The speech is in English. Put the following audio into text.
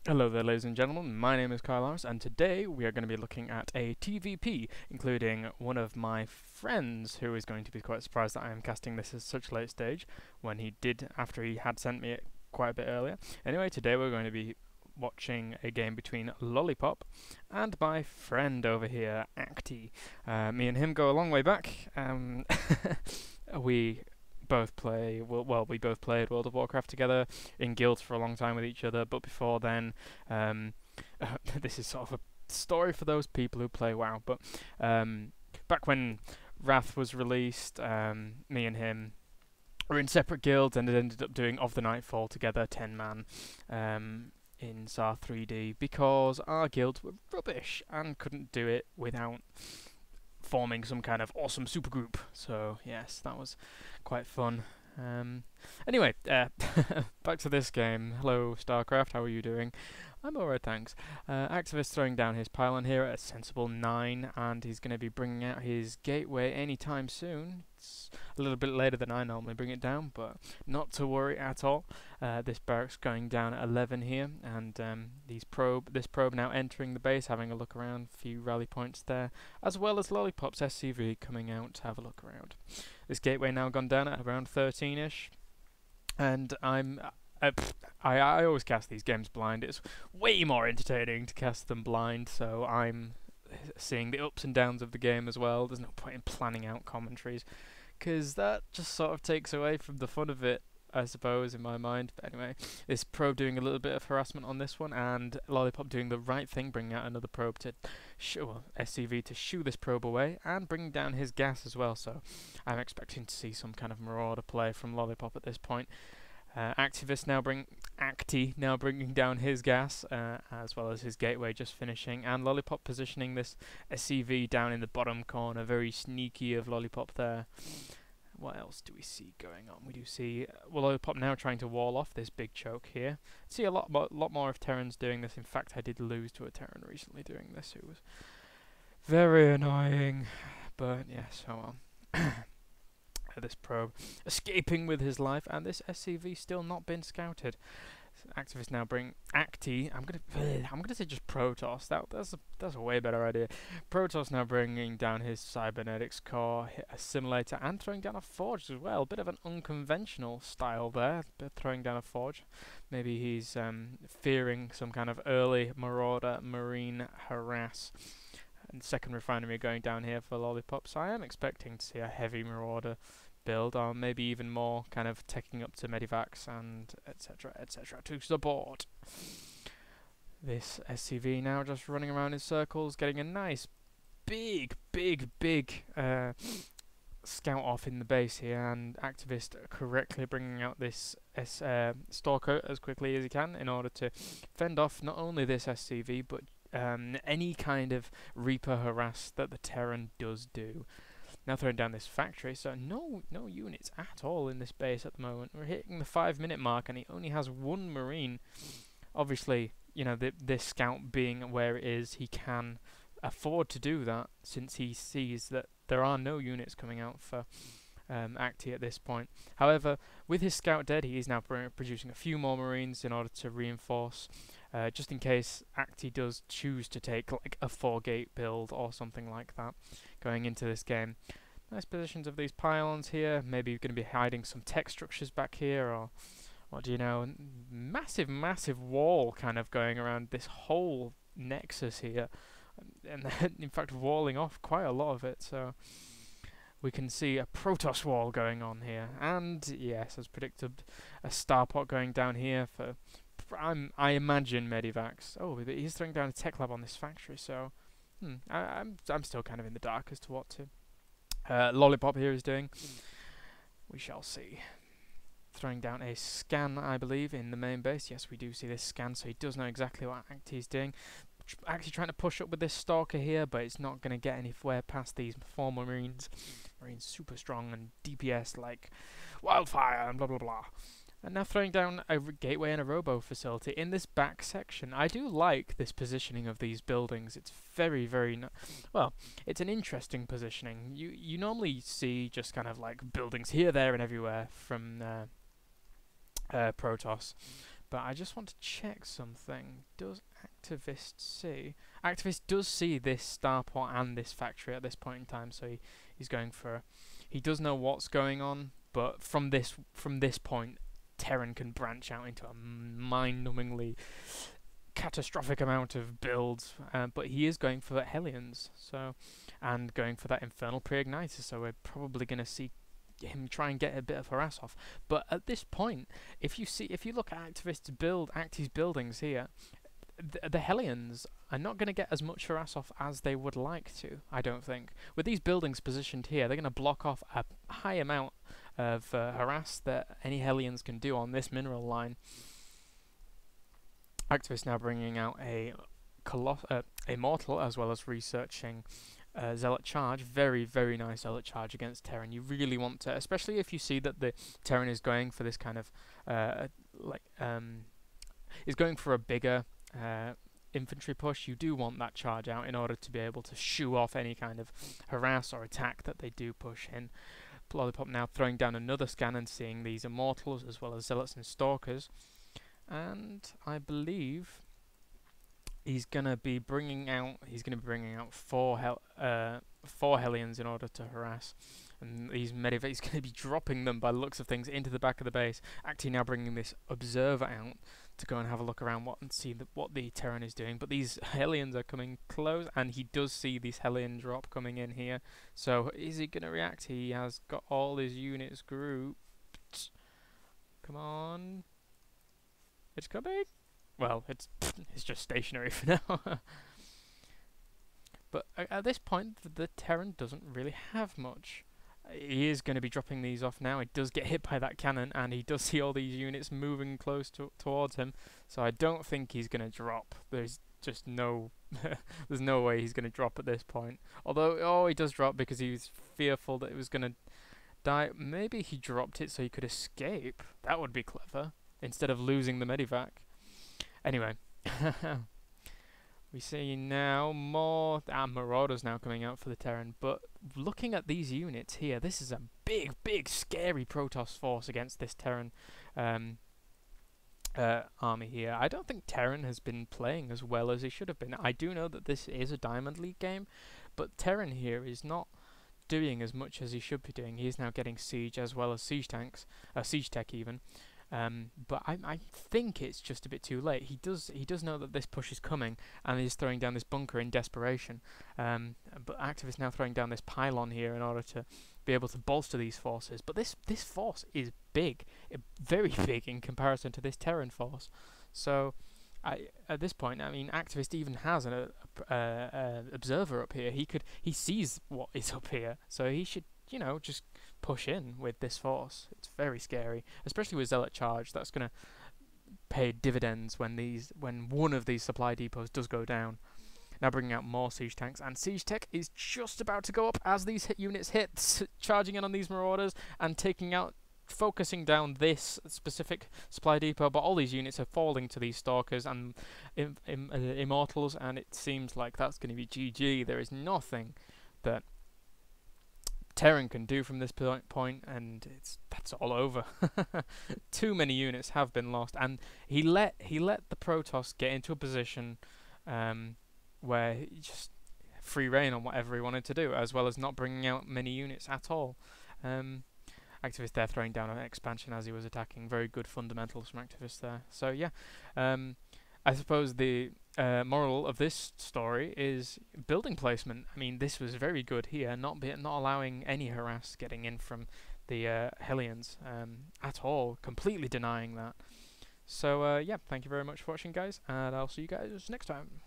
Hello there, ladies and gentlemen. My name is Kyle Harris, and today we are going to be looking at a TVP, including one of my friends, who is going to be quite surprised that I am casting this at such a late stage, when he did, after he had sent me it quite a bit earlier. Anyway, today we're going to be watching a game between Lollipop and my friend over here, Acti. Me and him go a long way back. We both play we both played World of Warcraft together in guilds for a long time with each other, but before then, this is sort of a story for those people who play WoW, but back when Wrath was released, me and him were in separate guilds and it ended up doing Of the Nightfall together, 10-man, in SAR 3D, because our guilds were rubbish and couldn't do it without forming some kind of awesome supergroup. So yes, that was quite fun. Anyway, back to this game. Hello, StarCraft, how are you doing? I'm alright, thanks. Activist throwing down his pylon here at a sensible 9, and he's going to be bringing out his gateway anytime soon. It's a little bit later than I normally bring it down, but not to worry at all. This barracks going down at 11 here, and this probe now entering the base, having a look around, a few rally points there, as well as Lollipop's SCV coming out to have a look around. This gateway now gone down at around 13ish, and I always cast these games blind. It's way more entertaining to cast them blind, so I'm seeing the ups and downs of the game as well. There's no point in planning out commentaries, because that just sort of takes away from the fun of it, I suppose, in my mind. But anyway, this probe doing a little bit of harassment on this one, and Lollipop doing the right thing, bringing out another probe to SCV to shoo this probe away, and bringing down his gas as well, so I'm expecting to see some kind of marauder play from Lollipop at this point. Acti now bringing down his gas, as well as his gateway just finishing, and Lollipop positioning this SCV down in the bottom corner, very sneaky of Lollipop there. What else do we see going on? We do see Lollipop now trying to wall off this big choke here. See a lot more of Terrans doing this. In fact, I did lose to a Terran recently doing this, who was very annoying, but yes, oh well. This probe escaping with his life, and this SCV still not been scouted. Activists now bring Acti. I'm gonna say just Protoss. That's a way better idea. Protoss now bringing down his cybernetics core, hit a simulator, and throwing down a forge as well. Bit of an unconventional style there, but throwing down a forge. Maybe he's fearing some kind of early marauder marine harass. And second refinery going down here for Lollipop, so I am expecting to see a heavy marauder build, or maybe even more, kind of taking up to medivacs and etc to support. This SCV now just running around in circles, getting a nice big scout off in the base here, and Activist correctly bringing out this Stalker as quickly as he can in order to fend off not only this SCV but any kind of Reaper harass that the Terran does do. Now throwing down this factory, so no units at all in this base at the moment. We're hitting the 5-minute mark and he only has one Marine. Obviously, you know, this scout being where it is, he can afford to do that, since he sees that there are no units coming out for Acti at this point. However, with his scout dead, he is now producing a few more Marines in order to reinforce, just in case Acti does choose to take like a 4-gate build or something like that going into this game. Nice positions of these pylons here. Maybe you're going to be hiding some tech structures back here, or what do you know? Massive wall kind of going around this whole nexus here, and in fact walling off quite a lot of it. So we can see a Protoss wall going on here, and yes, as predicted, a starpot going down here for I imagine medivacs. Oh, but he's throwing down a tech lab on this factory, so I'm still kind of in the dark as to what to Lollipop here is doing. We shall see. Throwing down a scan, I believe, in the main base. Yes, we do see this scan, so he does know exactly what Acti is doing. Actually trying to push up with this Stalker here, but it's not going to get anywhere past these 4 Marines. Marines super strong and DPS like wildfire and blah blah blah. And now throwing down a gateway and a robo facility in this back section. I do like this positioning of these buildings. It's very well, it's an interesting positioning. You normally see just kind of like buildings here, there and everywhere from Protoss. But I just want to check something. Does Activist see? Activist does see this starport and this factory at this point in time, so he's going for. He does know what's going on, but from this point, Terran can branch out into a mind-numbingly catastrophic amount of builds. But he is going for Hellions, and going for that Infernal Pre-Igniter. So we're probably going to see him try and get a bit of harass off. But at this point, if you look at Acti's buildings here, the Hellions are not going to get as much harass off as they would like to, I don't think. With these buildings positioned here, they're going to block off a high amount of harass that any Hellions can do on this mineral line. Activist now bringing out a Mortal, as well as researching Zealot Charge. Very, very nice Zealot Charge against Terran. You really want to, especially if you see that the Terran is going for this kind of is going for a bigger infantry push. You do want that charge out in order to be able to shoo off any kind of harass or attack that they do push in. Lollipop now throwing down another scan and seeing these Immortals as well as Zealots and Stalkers, and I believe he's gonna be bringing out four Hellions in order to harass. And these Medivacs, he's going to be dropping them by the looks of things into the back of the base. Acti now bringing this Observer out to go and have a look around and see what the Terran is doing. But these Hellions are coming close, and he does see this Hellion drop coming in here. So is he going to react? He has got all his units grouped. Come on. It's coming. Well, it's just stationary for now. But at this point, the Terran doesn't really have much. He is going to be dropping these off now. He does get hit by that cannon, and he does see all these units moving close towards him. So I don't think he's going to drop. There's just no, there's no way he's going to drop at this point. Although, he does drop because he was fearful that it was going to die. Maybe he dropped it so he could escape. That would be clever. Instead of losing the Medivac. Anyway. We see now more Marauders now coming out for the Terran, but looking at these units here, this is a big, big, scary Protoss force against this Terran army here. I don't think Terran has been playing as well as he should have been. I do know that this is a Diamond League game, but Terran here is not doing as much as he should be doing. He is now getting siege as well as siege tanks, siege tech even. But I think it's just a bit too late. He does know that this push is coming, and he's throwing down this bunker in desperation. But Active is now throwing down this pylon here in order to be able to bolster these forces. But this force is big, very big in comparison to this Terran force. So at this point, I mean, Activist even has an observer up here. He sees what is up here, so he should, just push in with this force. It's very scary, especially with Zealot Charge. That's going to pay dividends when one of these supply depots does go down. Now bringing out more siege tanks, and siege tech is just about to go up as these units hit, charging in on these Marauders and focusing down this specific supply depot. But all these units are falling to these Stalkers and Immortals, and it seems like that's going to be GG. There is nothing that Terran can do from this point, and that's all over. Too many units have been lost, and he let the Protoss get into a position where he just free reign on whatever he wanted to do, as well as not bringing out many units at all. Activist there throwing down an expansion as he was attacking. Very good fundamentals from Activist there. So yeah, I suppose the moral of this story is building placement. I mean, this was very good here, not allowing any harass getting in from the Hellions at all, completely denying that. So yeah, thank you very much for watching, guys, and I'll see you guys next time.